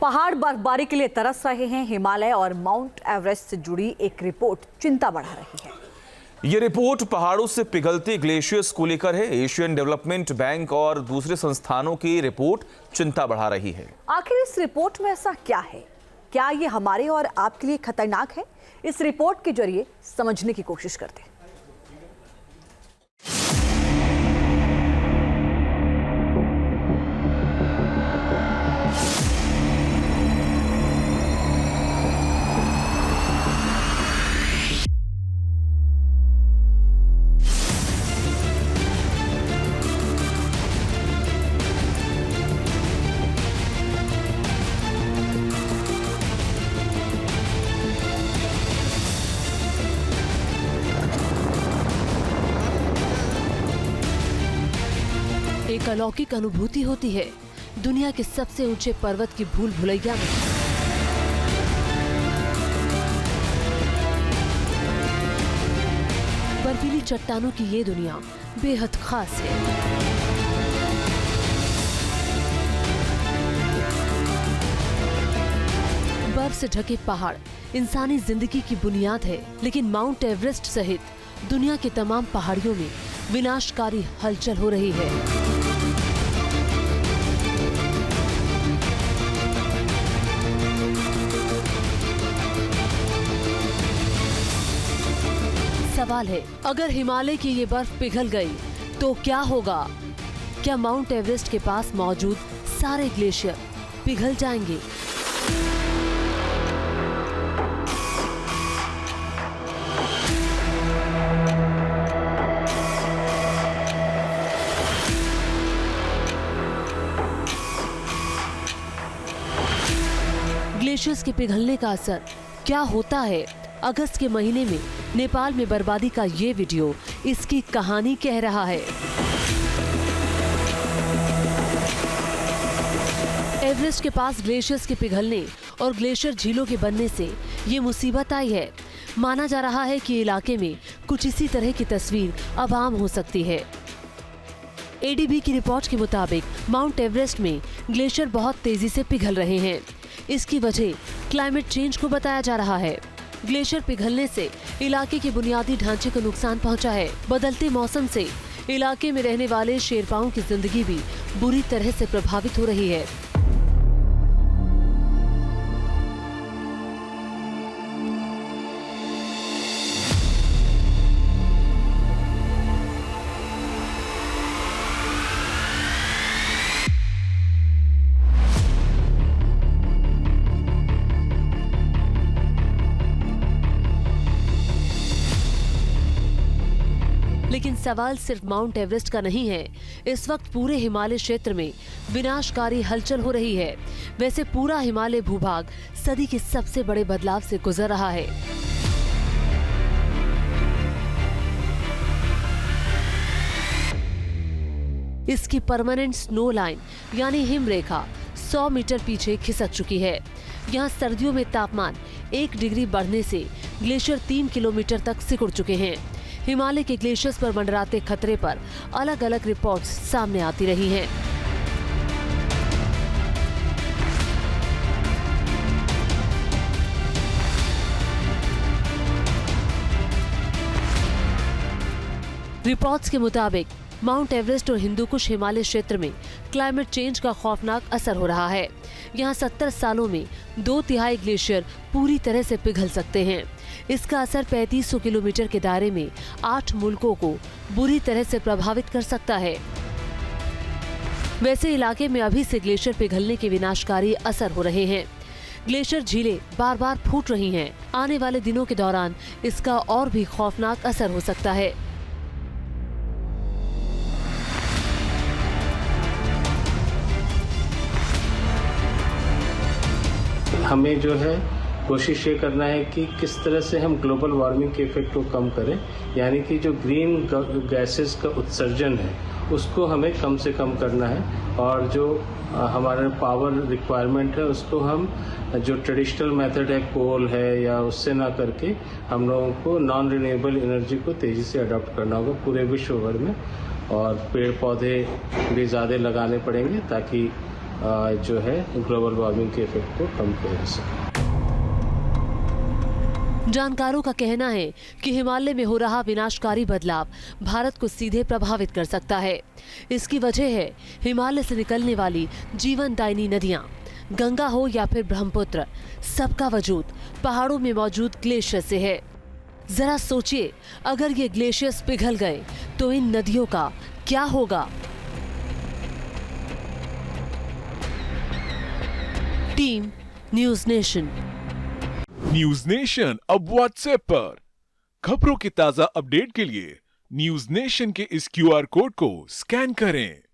पहाड़ बर्फबारी के लिए तरस रहे हैं। हिमालय और माउंट एवरेस्ट से जुड़ी एक रिपोर्ट चिंता बढ़ा रही है। ये रिपोर्ट पहाड़ों से पिघलते ग्लेशियर्स को लेकर है। एशियन डेवलपमेंट बैंक और दूसरे संस्थानों की रिपोर्ट चिंता बढ़ा रही है। आखिर इस रिपोर्ट में ऐसा क्या है? क्या ये हमारे और आपके लिए खतरनाक है? इस रिपोर्ट के जरिए समझने की कोशिश करते हैं। एक अलौकिक अनुभूति होती है दुनिया के सबसे ऊंचे पर्वत की भूल भुलैया में। बर्फीली चट्टानों की ये दुनिया बेहद खास है। बर्फ से ढके पहाड़ इंसानी जिंदगी की बुनियाद है, लेकिन माउंट एवरेस्ट सहित दुनिया के तमाम पहाड़ियों में विनाशकारी हलचल हो रही है। सवाल है, अगर हिमालय की ये बर्फ पिघल गई तो क्या होगा? क्या माउंट एवरेस्ट के पास मौजूद सारे ग्लेशियर पिघल जाएंगे? ग्लेशियर्स के पिघलने का असर क्या होता है? अगस्त के महीने में नेपाल में बर्बादी का ये वीडियो इसकी कहानी कह रहा है। एवरेस्ट के पास ग्लेशियर्स के पिघलने और ग्लेशियर झीलों के बनने से ये मुसीबत आई है। माना जा रहा है कि इलाके में कुछ इसी तरह की तस्वीर अब आम हो सकती है। एडीबी की रिपोर्ट के मुताबिक माउंट एवरेस्ट में ग्लेशियर बहुत तेजी से पिघल रहे हैं। इसकी वजह क्लाइमेट चेंज को बताया जा रहा है। ग्लेशियर पिघलने से इलाके के बुनियादी ढांचे को नुकसान पहुंचा है। बदलते मौसम से इलाके में रहने वाले शेरपाओं की जिंदगी भी बुरी तरह से प्रभावित हो रही है। लेकिन सवाल सिर्फ माउंट एवरेस्ट का नहीं है। इस वक्त पूरे हिमालय क्षेत्र में विनाशकारी हलचल हो रही है। वैसे पूरा हिमालय भूभाग सदी के सबसे बड़े बदलाव से गुजर रहा है। इसकी परमानेंट स्नो लाइन यानी हिम रेखा 100 मीटर पीछे खिसक चुकी है। यहाँ सर्दियों में तापमान 1 डिग्री बढ़ने से ग्लेशियर 3 किलोमीटर तक सिकुड़ चुके हैं। हिमालय के ग्लेशियर्स पर मंडराते खतरे पर अलग अलग रिपोर्ट्स सामने आती रही हैं। रिपोर्ट्स के मुताबिक माउंट एवरेस्ट और हिंदुकुश हिमालय क्षेत्र में क्लाइमेट चेंज का खौफनाक असर हो रहा है। यहाँ 70 सालों में 2/3 ग्लेशियर पूरी तरह से पिघल सकते हैं। इसका असर 3500 किलोमीटर के दायरे में 8 मुल्कों को बुरी तरह से प्रभावित कर सकता है। वैसे इलाके में अभी से ग्लेशियर पिघलने के विनाशकारी असर हो रहे हैं। ग्लेशियर झीलें बार बार फूट रही हैं। आने वाले दिनों के दौरान इसका और भी खौफनाक असर हो सकता है। हमें जो है कोशिश ये करना है कि किस तरह से हम ग्लोबल वार्मिंग के इफेक्ट को कम करें, यानी कि जो ग्रीन गैसेस का उत्सर्जन है उसको हमें कम से कम करना है। और जो हमारा पावर रिक्वायरमेंट है उसको हम जो ट्रेडिशनल मेथड है कोल है या उससे ना करके हम लोगों को नॉन रिन्यूएबल एनर्जी को तेज़ी से अडॉप्ट करना होगा पूरे विश्व भर में। और पेड़ पौधे भी ज़्यादा लगाने पड़ेंगे ताकि जो है ग्लोबल वार्मिंग के इफेक्ट को कम किया जा सके। जानकारों का कहना है कि हिमालय में हो रहा विनाशकारी बदलाव भारत को सीधे प्रभावित कर सकता है। इसकी वजह है हिमालय से निकलने वाली जीवनदायिनी नदियां, गंगा हो या फिर ब्रह्मपुत्र, सबका वजूद पहाड़ों में मौजूद ग्लेशियर से है। जरा सोचिए, अगर ये ग्लेशियर्स पिघल गए तो इन नदियों का क्या होगा। Team news nation. News nation अब व्हाट्सएप पर खबरों की ताजा अपडेट के लिए न्यूज नेशन के इस QR कोड को स्कैन करें।